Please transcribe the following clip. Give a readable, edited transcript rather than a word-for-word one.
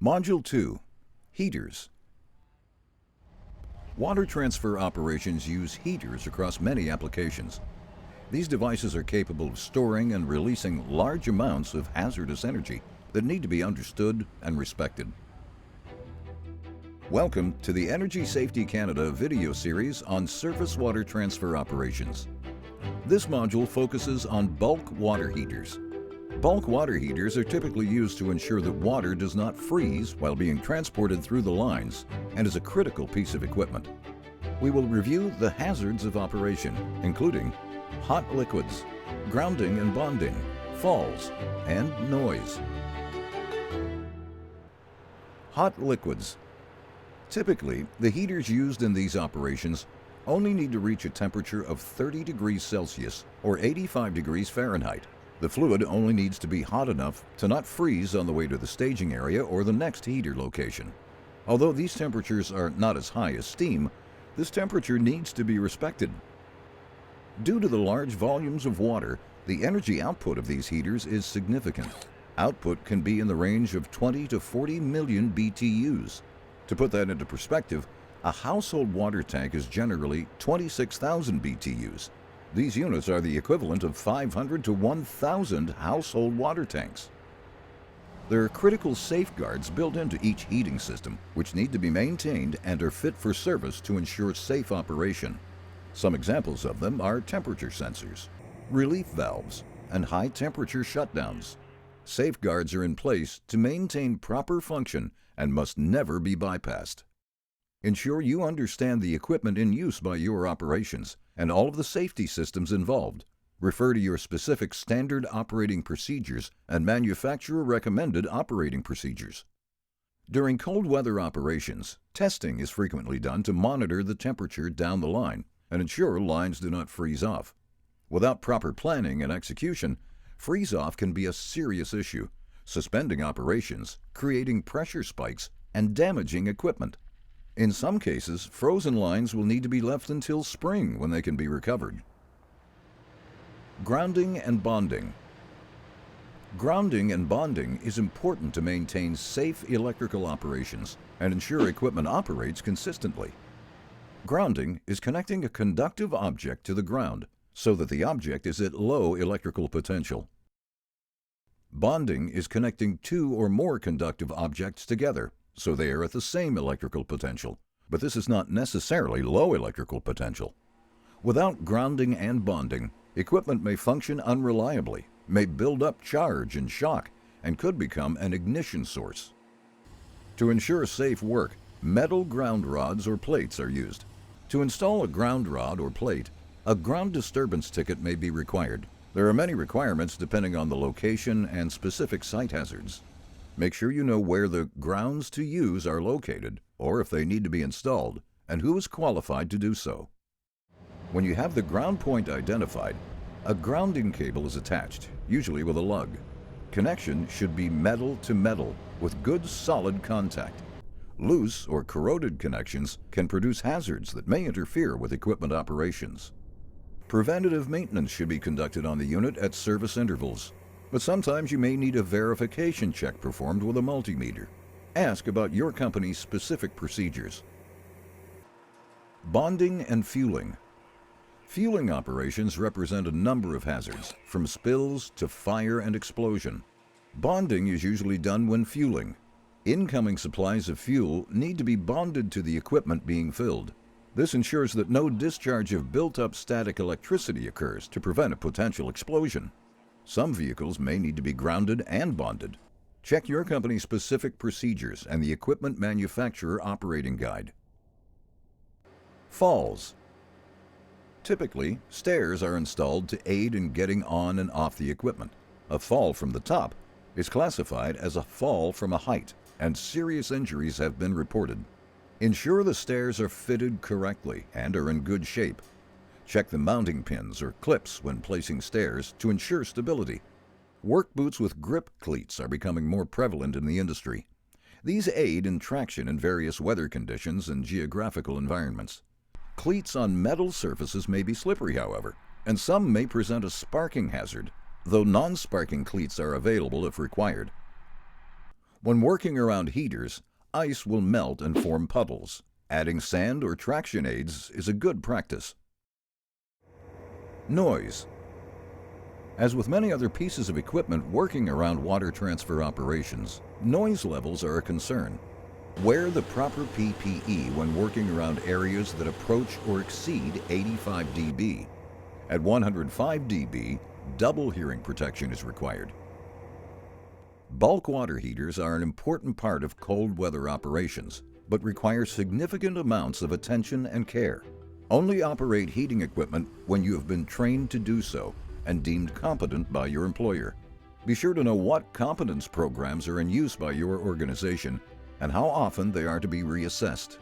Module 2. Heaters. Water transfer operations use heaters across many applications. These devices are capable of storing and releasing large amounts of hazardous energy that need to be understood and respected. Welcome to the Energy Safety Canada video series on surface water transfer operations. This module focuses on bulk water heaters. Bulk water heaters are typically used to ensure that water does not freeze while being transported through the lines and is a critical piece of equipment. We will review the hazards of operation, including hot liquids, grounding and bonding, falls, and noise. Hot liquids. Typically, the heaters used in these operations only need to reach a temperature of 30 degrees Celsius or 85 degrees Fahrenheit. The fluid only needs to be hot enough to not freeze on the way to the staging area or the next heater location. Although these temperatures are not as high as steam, this temperature needs to be respected. Due to the large volumes of water, the energy output of these heaters is significant. Output can be in the range of 20 to 40 million BTUs. To put that into perspective, a household water tank is generally 26,000 BTUs. These units are the equivalent of 500 to 1,000 household water tanks. There are critical safeguards built into each heating system, which need to be maintained and are fit for service to ensure safe operation. Some examples of them are temperature sensors, relief valves, and high-temperature shutdowns. Safeguards are in place to maintain proper function and must never be bypassed. Ensure you understand the equipment in use by your operations and all of the safety systems involved. Refer to your specific standard operating procedures and manufacturer-recommended operating procedures. During cold weather operations, testing is frequently done to monitor the temperature down the line and ensure lines do not freeze off. Without proper planning and execution, freeze-off can be a serious issue, suspending operations, creating pressure spikes, and damaging equipment. In some cases, frozen lines will need to be left until spring when they can be recovered. Grounding and bonding. Grounding and bonding is important to maintain safe electrical operations and ensure equipment operates consistently. Grounding is connecting a conductive object to the ground so that the object is at low electrical potential. Bonding is connecting two or more conductive objects together so they are at the same electrical potential, but this is not necessarily low electrical potential. Without grounding and bonding, equipment may function unreliably, may build up charge and shock, and could become an ignition source. To ensure safe work, metal ground rods or plates are used. To install a ground rod or plate, a ground disturbance ticket may be required. There are many requirements depending on the location and specific site hazards. Make sure you know where the grounds to use are located, or if they need to be installed, and who is qualified to do so. When you have the ground point identified, a grounding cable is attached, usually with a lug. Connection should be metal to metal with good solid contact. Loose or corroded connections can produce hazards that may interfere with equipment operations. Preventative maintenance should be conducted on the unit at service intervals, but sometimes you may need a verification check performed with a multimeter. Ask about your company's specific procedures. Bonding and fueling. Fueling operations represent a number of hazards, from spills to fire and explosion. Bonding is usually done when fueling. Incoming supplies of fuel need to be bonded to the equipment being filled. This ensures that no discharge of built-up static electricity occurs to prevent a potential explosion. Some vehicles may need to be grounded and bonded. Check your company's specific procedures and the equipment manufacturer operating guide. Falls. Typically, stairs are installed to aid in getting on and off the equipment. A fall from the top is classified as a fall from a height, and serious injuries have been reported. Ensure the stairs are fitted correctly and are in good shape. Check the mounting pins or clips when placing stairs to ensure stability. Work boots with grip cleats are becoming more prevalent in the industry. These aid in traction in various weather conditions and geographical environments. Cleats on metal surfaces may be slippery, however, and some may present a sparking hazard, though non-sparking cleats are available if required. When working around heaters, ice will melt and form puddles. Adding sand or traction aids is a good practice. Noise. As with many other pieces of equipment working around water transfer operations, noise levels are a concern. Wear the proper PPE when working around areas that approach or exceed 85 dB. At 105 dB, double hearing protection is required. Bulk water heaters are an important part of cold weather operations, but require significant amounts of attention and care. Only operate heating equipment when you have been trained to do so and deemed competent by your employer. Be sure to know what competence programs are in use by your organization and how often they are to be reassessed.